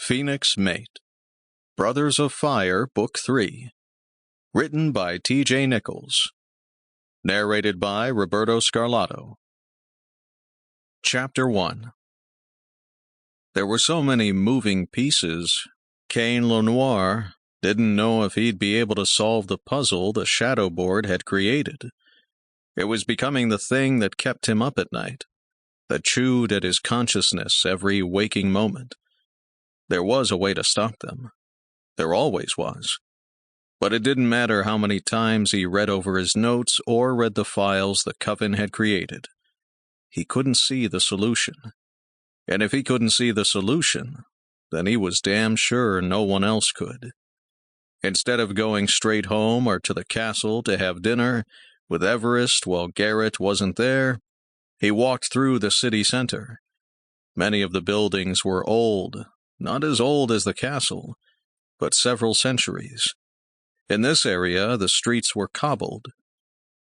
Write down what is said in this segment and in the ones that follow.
Phoenix Mate. Brothers of Fire, Book 3. Written by T.J. Nichols. Narrated by Roberto Scarlato. Chapter 1. There were so many moving pieces, Kaine Lenoir didn't know if he'd be able to solve the puzzle the shadow board had created. It was becoming the thing that kept him up at night, that chewed at his consciousness every waking moment. There was a way to stop them. There always was. But it didn't matter how many times he read over his notes or read the files the Coven had created. He couldn't see the solution. And if he couldn't see the solution, then he was damn sure no one else could. Instead of going straight home or to the castle to have dinner with Everest while Gerrit wasn't there, he walked through the city center. Many of the buildings were old, not as old as the castle, but several centuries. In this area, the streets were cobbled.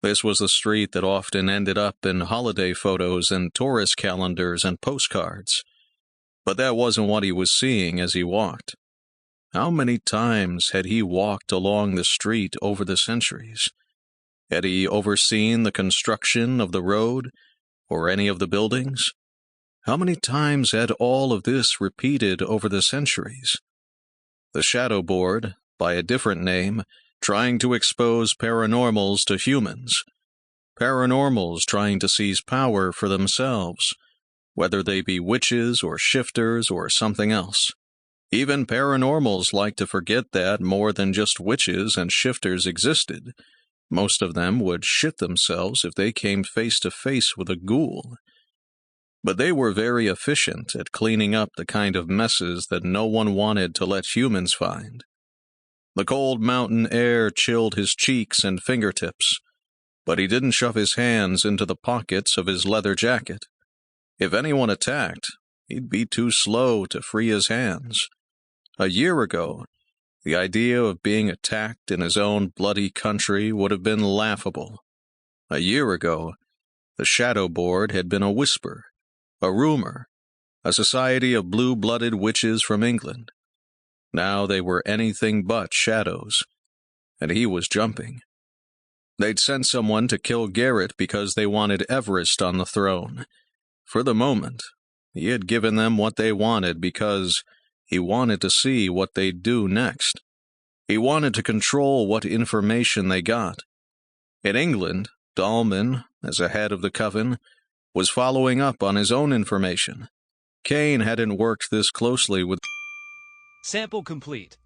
This was the street that often ended up in holiday photos and tourist calendars and postcards. But that wasn't what he was seeing as he walked. How many times had he walked along the street over the centuries? Had he overseen the construction of the road or any of the buildings? How many times had all of this repeated over the centuries? The shadow board, by a different name, trying to expose paranormals to humans. Paranormals trying to seize power for themselves, whether they be witches or shifters or something else. Even paranormals like to forget that more than just witches and shifters existed. Most of them would shit themselves if they came face to face with a ghoul. But they were very efficient at cleaning up the kind of messes that no one wanted to let humans find. The cold mountain air chilled his cheeks and fingertips, but he didn't shove his hands into the pockets of his leather jacket. If anyone attacked, he'd be too slow to free his hands. A year ago, the idea of being attacked in his own bloody country would have been laughable. A year ago, the shadow board had been a whisper, a rumor, a society of blue-blooded witches from England. Now they were anything but shadows, and he was jumping. They'd sent someone to kill Gerrit because they wanted Everest on the throne. For the moment, he had given them what they wanted because he wanted to see what they'd do next. He wanted to control what information they got. In England, Dalmon, as a head of the Coven, was following up on his own information. Kaine hadn't worked this closely with... Sample complete.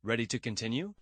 Ready to continue?